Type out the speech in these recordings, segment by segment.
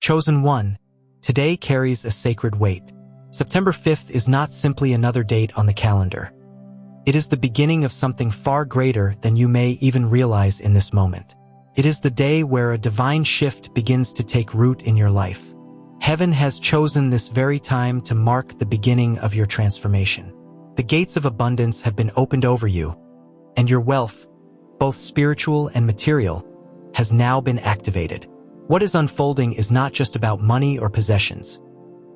Chosen one, today carries a sacred weight. September 5th is not simply another date on the calendar. It is the beginning of something far greater than you may even realize in this moment. It is the day where a divine shift begins to take root in your life. Heaven has chosen this very time to mark the beginning of your transformation. The gates of abundance have been opened over you, and your wealth, both spiritual and material, has now been activated. What is unfolding is not just about money or possessions.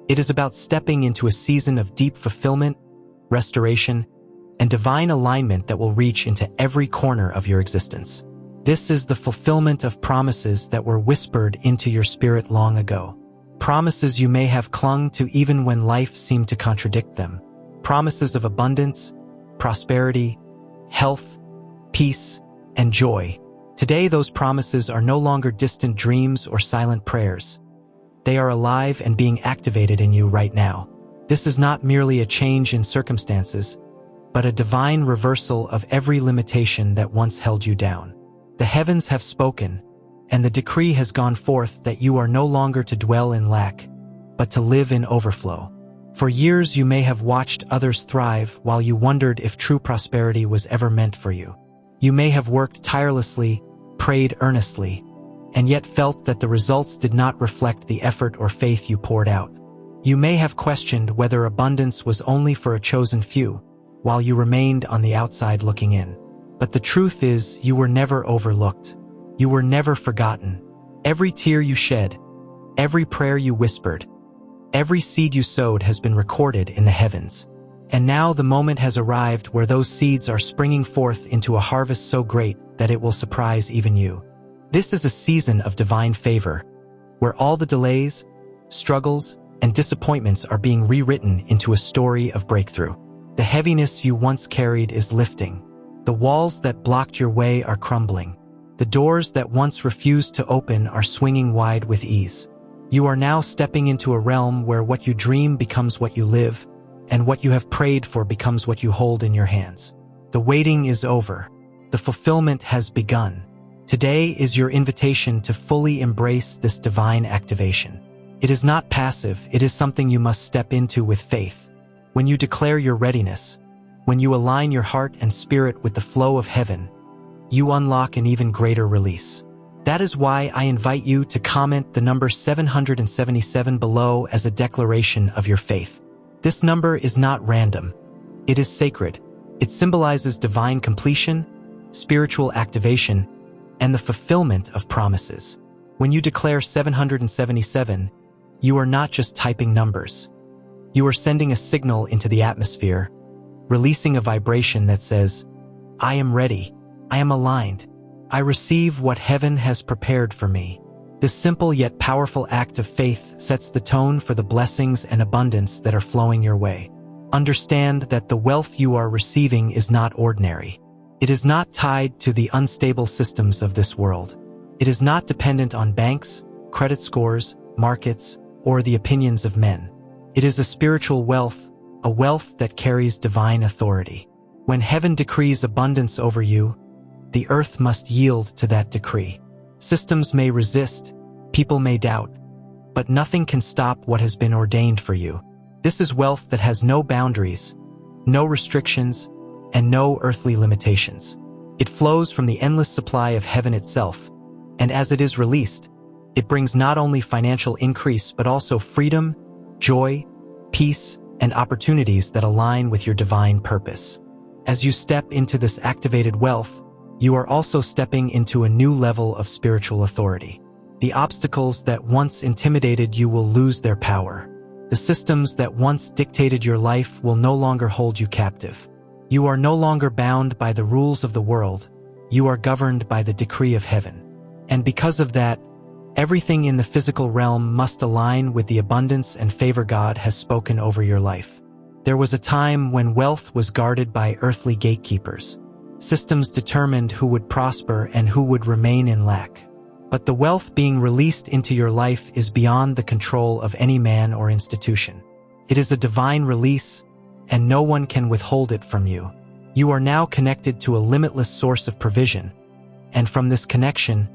It is about stepping into a season of deep fulfillment, restoration, and divine alignment that will reach into every corner of your existence. This is the fulfillment of promises that were whispered into your spirit long ago. Promises you may have clung to even when life seemed to contradict them. Promises of abundance, prosperity, health, peace, and joy. Today, those promises are no longer distant dreams or silent prayers. They are alive and being activated in you right now. This is not merely a change in circumstances, but a divine reversal of every limitation that once held you down. The heavens have spoken, and the decree has gone forth that you are no longer to dwell in lack, but to live in overflow. For years you may have watched others thrive while you wondered if true prosperity was ever meant for you. You may have worked tirelessly, prayed earnestly, and yet felt that the results did not reflect the effort or faith you poured out. You may have questioned whether abundance was only for a chosen few, while you remained on the outside looking in. But the truth is, you were never overlooked. You were never forgotten. Every tear you shed, every prayer you whispered, every seed you sowed has been recorded in the heavens. And now the moment has arrived where those seeds are springing forth into a harvest so great that it will surprise even you. This is a season of divine favor, where all the delays, struggles, and disappointments are being rewritten into a story of breakthrough. The heaviness you once carried is lifting. The walls that blocked your way are crumbling. The doors that once refused to open are swinging wide with ease. You are now stepping into a realm where what you dream becomes what you live, and what you have prayed for becomes what you hold in your hands. The waiting is over. The fulfillment has begun. Today is your invitation to fully embrace this divine activation. It is not passive, it is something you must step into with faith. When you declare your readiness, when you align your heart and spirit with the flow of heaven, you unlock an even greater release. That is why I invite you to comment the number 777 below as a declaration of your faith. This number is not random. It is sacred. It symbolizes divine completion, spiritual activation, and the fulfillment of promises. When you declare 777, you are not just typing numbers. You are sending a signal into the atmosphere, releasing a vibration that says, I am ready, I am aligned, I receive what heaven has prepared for me. This simple yet powerful act of faith sets the tone for the blessings and abundance that are flowing your way. Understand that the wealth you are receiving is not ordinary. It is not tied to the unstable systems of this world. It is not dependent on banks, credit scores, markets, or the opinions of men. It is a spiritual wealth, a wealth that carries divine authority. When heaven decrees abundance over you, the earth must yield to that decree. Systems may resist, people may doubt, but nothing can stop what has been ordained for you. This is wealth that has no boundaries, no restrictions, and no earthly limitations. It flows from the endless supply of heaven itself, and as it is released, it brings not only financial increase but also freedom, joy, peace, and opportunities that align with your divine purpose. As you step into this activated wealth, you are also stepping into a new level of spiritual authority. The obstacles that once intimidated you will lose their power. The systems that once dictated your life will no longer hold you captive. You are no longer bound by the rules of the world. You are governed by the decree of heaven. And because of that, everything in the physical realm must align with the abundance and favor God has spoken over your life. There was a time when wealth was guarded by earthly gatekeepers. Systems determined who would prosper and who would remain in lack. But the wealth being released into your life is beyond the control of any man or institution. It is a divine release, and no one can withhold it from you. You are now connected to a limitless source of provision, and from this connection,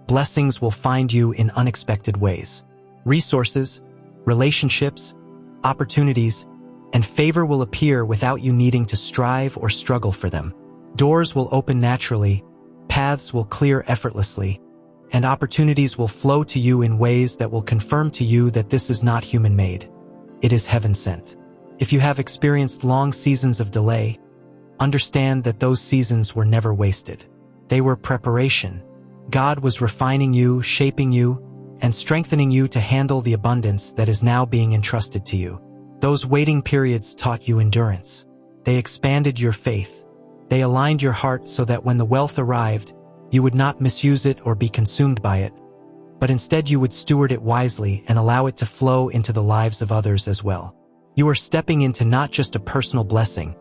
blessings will find you in unexpected ways. Resources, relationships, opportunities, and favor will appear without you needing to strive or struggle for them. Doors will open naturally, paths will clear effortlessly, and opportunities will flow to you in ways that will confirm to you that this is not human-made. It is heaven-sent. If you have experienced long seasons of delay, understand that those seasons were never wasted. They were preparation. God was refining you, shaping you, and strengthening you to handle the abundance that is now being entrusted to you. Those waiting periods taught you endurance. They expanded your faith. They aligned your heart so that when the wealth arrived, you would not misuse it or be consumed by it, but instead you would steward it wisely and allow it to flow into the lives of others as well. You are stepping into not just a personal blessing,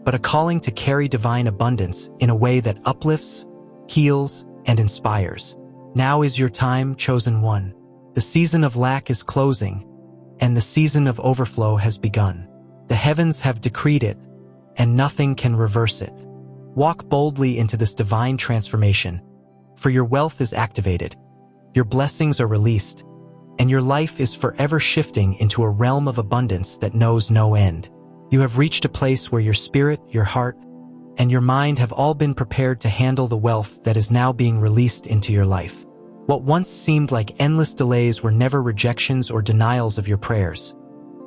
but a calling to carry divine abundance in a way that uplifts, heals, and inspires. Now is your time, chosen one. The season of lack is closing, and the season of overflow has begun. The heavens have decreed it, and nothing can reverse it. Walk boldly into this divine transformation, for your wealth is activated, your blessings are released, and your life is forever shifting into a realm of abundance that knows no end. You have reached a place where your spirit, your heart, and your mind have all been prepared to handle the wealth that is now being released into your life. What once seemed like endless delays were never rejections or denials of your prayers.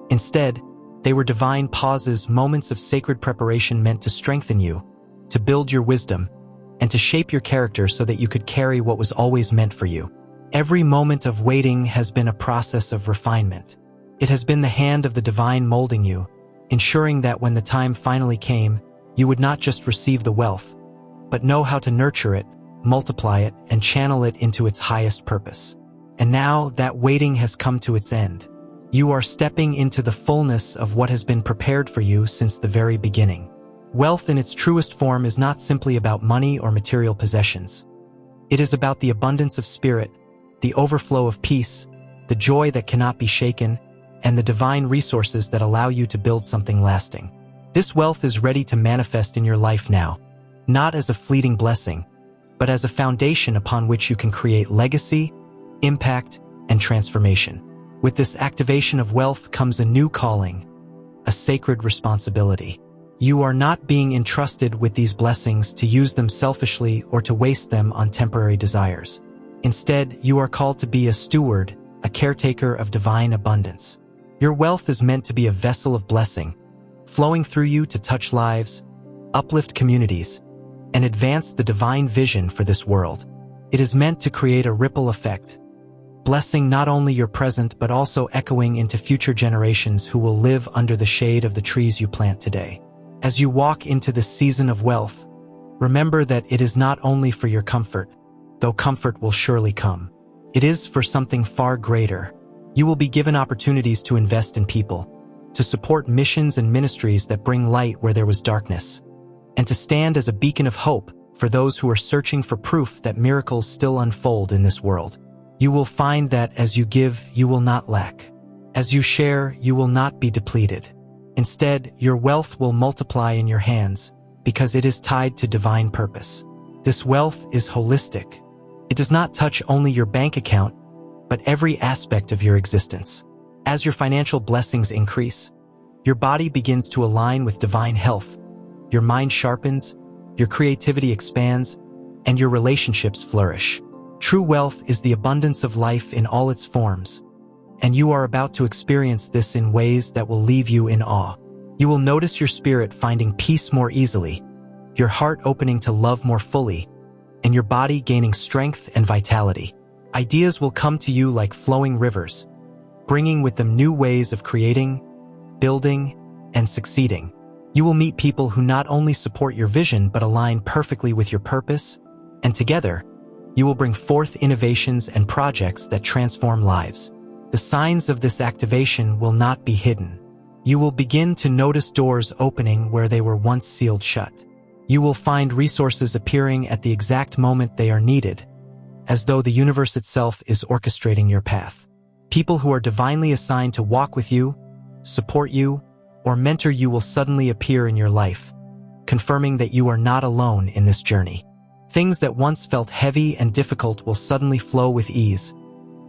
Instead, they were divine pauses, moments of sacred preparation meant to strengthen you, to build your wisdom, and to shape your character so that you could carry what was always meant for you. Every moment of waiting has been a process of refinement. It has been the hand of the divine molding you, ensuring that when the time finally came, you would not just receive the wealth, but know how to nurture it, multiply it, and channel it into its highest purpose. And now that waiting has come to its end. You are stepping into the fullness of what has been prepared for you since the very beginning. Wealth in its truest form is not simply about money or material possessions. It is about the abundance of spirit, the overflow of peace, the joy that cannot be shaken, and the divine resources that allow you to build something lasting. This wealth is ready to manifest in your life now, not as a fleeting blessing, but as a foundation upon which you can create legacy, impact, and transformation. With this activation of wealth comes a new calling, a sacred responsibility. You are not being entrusted with these blessings to use them selfishly or to waste them on temporary desires. Instead, you are called to be a steward, a caretaker of divine abundance. Your wealth is meant to be a vessel of blessing, flowing through you to touch lives, uplift communities, and advance the divine vision for this world. It is meant to create a ripple effect, blessing not only your present but also echoing into future generations who will live under the shade of the trees you plant today. As you walk into this season of wealth, remember that it is not only for your comfort, though comfort will surely come. It is for something far greater. You will be given opportunities to invest in people, to support missions and ministries that bring light where there was darkness, and to stand as a beacon of hope for those who are searching for proof that miracles still unfold in this world. You will find that as you give, you will not lack. As you share, you will not be depleted. Instead, your wealth will multiply in your hands because it is tied to divine purpose. This wealth is holistic. It does not touch only your bank account, but every aspect of your existence. As your financial blessings increase, your body begins to align with divine health, your mind sharpens, your creativity expands, and your relationships flourish. True wealth is the abundance of life in all its forms, and you are about to experience this in ways that will leave you in awe. You will notice your spirit finding peace more easily, your heart opening to love more fully, and your body gaining strength and vitality. Ideas will come to you like flowing rivers, bringing with them new ways of creating, building, and succeeding. You will meet people who not only support your vision but align perfectly with your purpose, and together, you will bring forth innovations and projects that transform lives. The signs of this activation will not be hidden. You will begin to notice doors opening where they were once sealed shut. You will find resources appearing at the exact moment they are needed, as though the universe itself is orchestrating your path. People who are divinely assigned to walk with you, support you, or mentor you will suddenly appear in your life, confirming that you are not alone in this journey. Things that once felt heavy and difficult will suddenly flow with ease,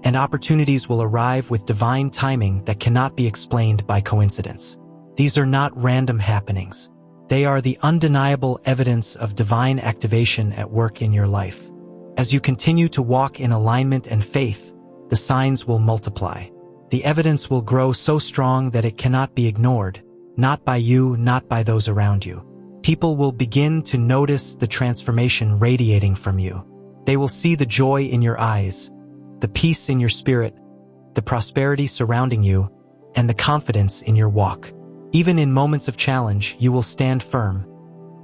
and opportunities will arrive with divine timing that cannot be explained by coincidence. These are not random happenings. They are the undeniable evidence of divine activation at work in your life. As you continue to walk in alignment and faith, the signs will multiply. The evidence will grow so strong that it cannot be ignored, not by you, not by those around you. People will begin to notice the transformation radiating from you. They will see the joy in your eyes, the peace in your spirit, the prosperity surrounding you, and the confidence in your walk. Even in moments of challenge, you will stand firm,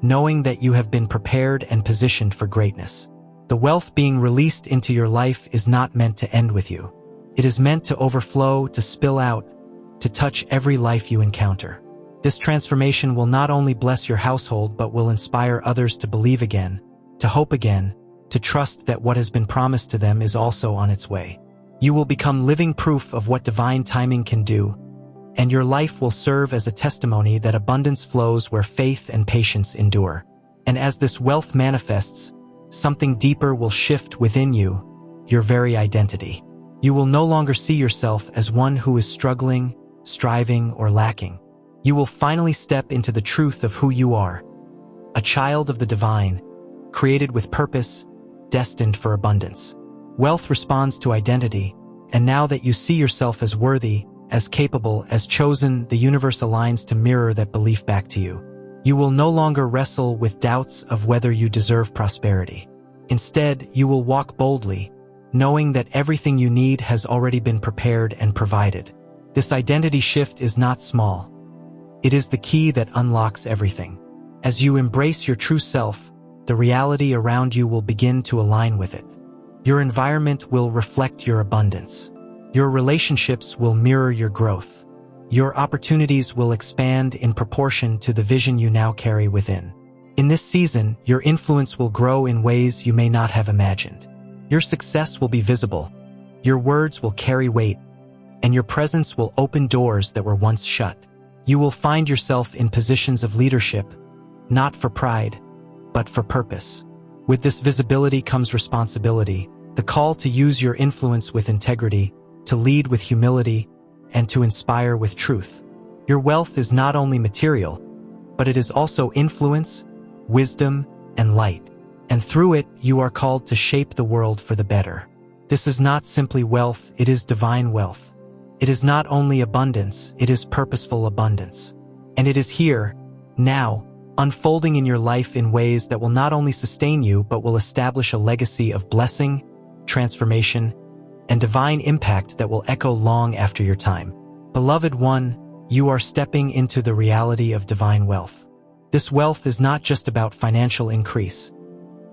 knowing that you have been prepared and positioned for greatness. The wealth being released into your life is not meant to end with you. It is meant to overflow, to spill out, to touch every life you encounter. This transformation will not only bless your household but will inspire others to believe again, to hope again, to trust that what has been promised to them is also on its way. You will become living proof of what divine timing can do, and your life will serve as a testimony that abundance flows where faith and patience endure. And as this wealth manifests, something deeper will shift within you, your very identity. You will no longer see yourself as one who is struggling, striving, or lacking. You will finally step into the truth of who you are, a child of the divine, created with purpose, destined for abundance. Wealth responds to identity, and now that you see yourself as worthy, as capable, as chosen, the universe aligns to mirror that belief back to you. You will no longer wrestle with doubts of whether you deserve prosperity. Instead, you will walk boldly, knowing that everything you need has already been prepared and provided. This identity shift is not small. It is the key that unlocks everything. As you embrace your true self, the reality around you will begin to align with it. Your environment will reflect your abundance. Your relationships will mirror your growth. Your opportunities will expand in proportion to the vision you now carry within. In this season, your influence will grow in ways you may not have imagined. Your success will be visible. Your words will carry weight, and your presence will open doors that were once shut. You will find yourself in positions of leadership, not for pride, but for purpose. With this visibility comes responsibility, the call to use your influence with integrity, to lead with humility, and to inspire with truth. Your wealth is not only material, but it is also influence, wisdom, and light. And through it, you are called to shape the world for the better. This is not simply wealth, it is divine wealth. It is not only abundance, it is purposeful abundance. And it is here, now, unfolding in your life in ways that will not only sustain you, but will establish a legacy of blessing, transformation, and divine impact that will echo long after your time. Beloved one, you are stepping into the reality of divine wealth. This wealth is not just about financial increase.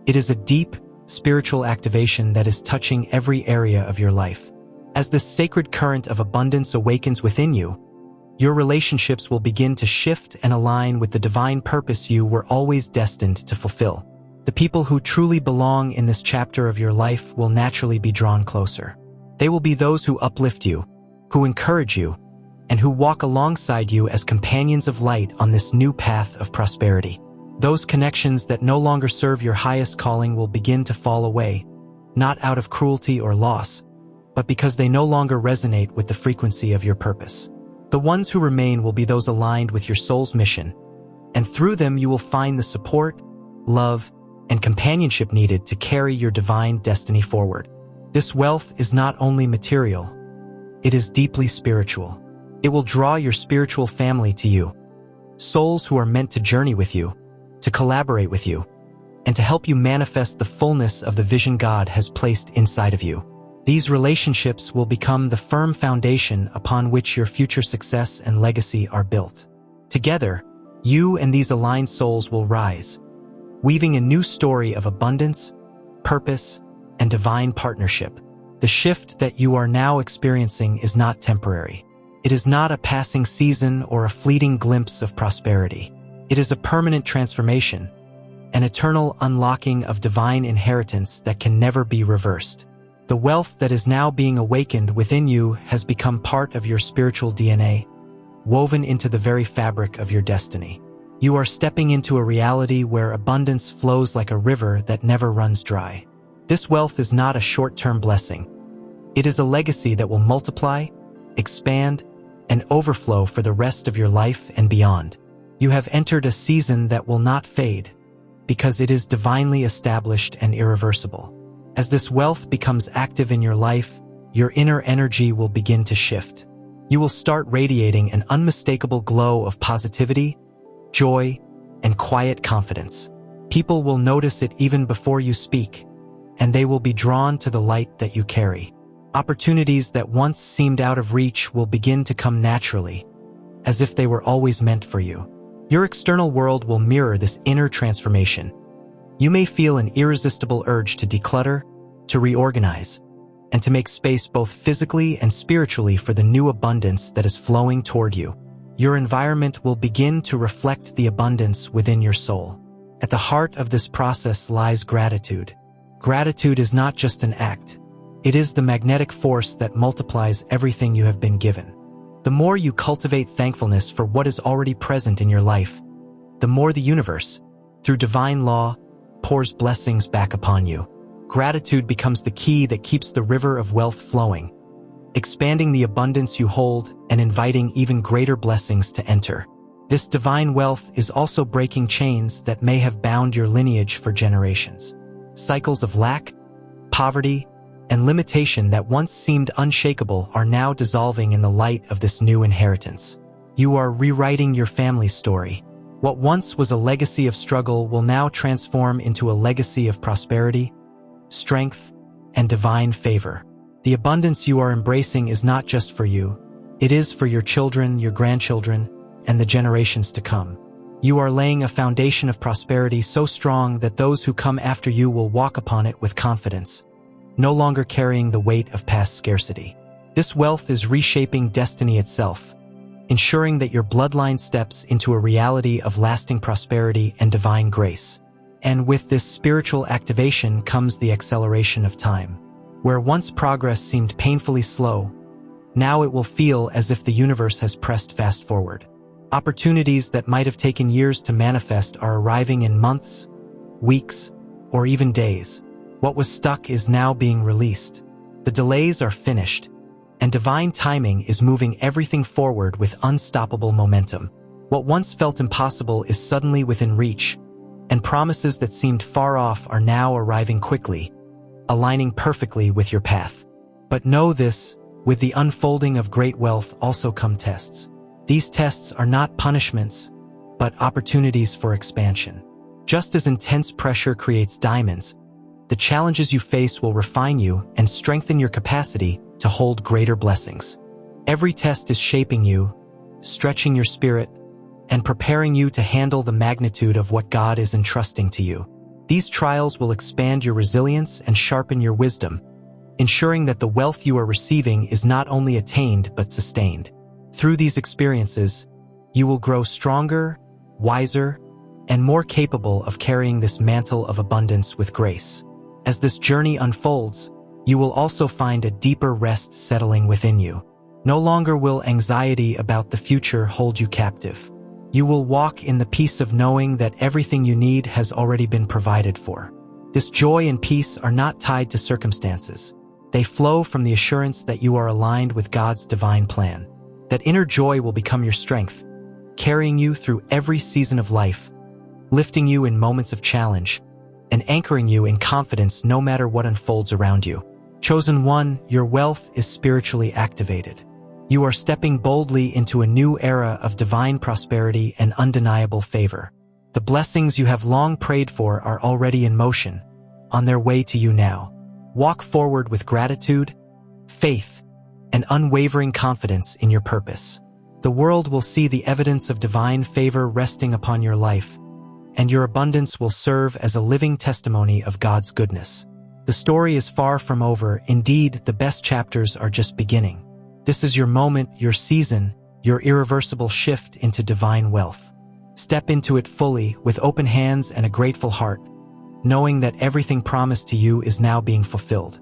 It is a deep, spiritual activation that is touching every area of your life. As this sacred current of abundance awakens within you, your relationships will begin to shift and align with the divine purpose you were always destined to fulfill. The people who truly belong in this chapter of your life will naturally be drawn closer. They will be those who uplift you, who encourage you, and who walk alongside you as companions of light on this new path of prosperity. Those connections that no longer serve your highest calling will begin to fall away, not out of cruelty or loss, but because they no longer resonate with the frequency of your purpose. The ones who remain will be those aligned with your soul's mission, and through them you will find the support, love, and companionship needed to carry your divine destiny forward. This wealth is not only material, it is deeply spiritual. It will draw your spiritual family to you, souls who are meant to journey with you, to collaborate with you, and to help you manifest the fullness of the vision God has placed inside of you. These relationships will become the firm foundation upon which your future success and legacy are built. Together, you and these aligned souls will rise, weaving a new story of abundance, purpose, and divine partnership. The shift that you are now experiencing is not temporary. It is not a passing season or a fleeting glimpse of prosperity. It is a permanent transformation, an eternal unlocking of divine inheritance that can never be reversed. The wealth that is now being awakened within you has become part of your spiritual DNA, woven into the very fabric of your destiny. You are stepping into a reality where abundance flows like a river that never runs dry. This wealth is not a short-term blessing. It is a legacy that will multiply, expand, and overflow for the rest of your life and beyond. You have entered a season that will not fade, because it is divinely established and irreversible. As this wealth becomes active in your life, your inner energy will begin to shift. You will start radiating an unmistakable glow of positivity, joy, and quiet confidence. People will notice it even before you speak, and they will be drawn to the light that you carry. Opportunities that once seemed out of reach will begin to come naturally, as if they were always meant for you. Your external world will mirror this inner transformation. You may feel an irresistible urge to declutter, to reorganize, and to make space both physically and spiritually for the new abundance that is flowing toward you. Your environment will begin to reflect the abundance within your soul. At the heart of this process lies gratitude. Gratitude is not just an act. It is the magnetic force that multiplies everything you have been given. The more you cultivate thankfulness for what is already present in your life, the more the universe, through divine law, pours blessings back upon you. Gratitude becomes the key that keeps the river of wealth flowing, expanding the abundance you hold and inviting even greater blessings to enter. This divine wealth is also breaking chains that may have bound your lineage for generations. Cycles of lack, poverty, and limitation that once seemed unshakable are now dissolving in the light of this new inheritance. You are rewriting your family's story. What once was a legacy of struggle will now transform into a legacy of prosperity, strength, and divine favor. The abundance you are embracing is not just for you. It is for your children, your grandchildren, and the generations to come. You are laying a foundation of prosperity so strong that those who come after you will walk upon it with confidence, no longer carrying the weight of past scarcity. This wealth is reshaping destiny itself, ensuring that your bloodline steps into a reality of lasting prosperity and divine grace. And with this spiritual activation comes the acceleration of time. Where once progress seemed painfully slow, now it will feel as if the universe has pressed fast forward. Opportunities that might have taken years to manifest are arriving in months, weeks, or even days. What was stuck is now being released. The delays are finished, and divine timing is moving everything forward with unstoppable momentum. What once felt impossible is suddenly within reach, and promises that seemed far off are now arriving quickly, aligning perfectly with your path. But know this, with the unfolding of great wealth also come tests. These tests are not punishments, but opportunities for expansion. Just as intense pressure creates diamonds, the challenges you face will refine you and strengthen your capacity to hold greater blessings. Every test is shaping you, stretching your spirit, and preparing you to handle the magnitude of what God is entrusting to you. These trials will expand your resilience and sharpen your wisdom, ensuring that the wealth you are receiving is not only attained but sustained. Through these experiences, you will grow stronger, wiser, and more capable of carrying this mantle of abundance with grace. As this journey unfolds, you will also find a deeper rest settling within you. No longer will anxiety about the future hold you captive. You will walk in the peace of knowing that everything you need has already been provided for. This joy and peace are not tied to circumstances. They flow from the assurance that you are aligned with God's divine plan. That inner joy will become your strength, carrying you through every season of life, lifting you in moments of challenge, and anchoring you in confidence no matter what unfolds around you. Chosen one, your wealth is spiritually activated. You are stepping boldly into a new era of divine prosperity and undeniable favor. The blessings you have long prayed for are already in motion, on their way to you now. Walk forward with gratitude, faith, and unwavering confidence in your purpose. The world will see the evidence of divine favor resting upon your life, and your abundance will serve as a living testimony of God's goodness. The story is far from over. Indeed, the best chapters are just beginning. This is your moment, your season, your irreversible shift into divine wealth. Step into it fully, with open hands and a grateful heart, knowing that everything promised to you is now being fulfilled.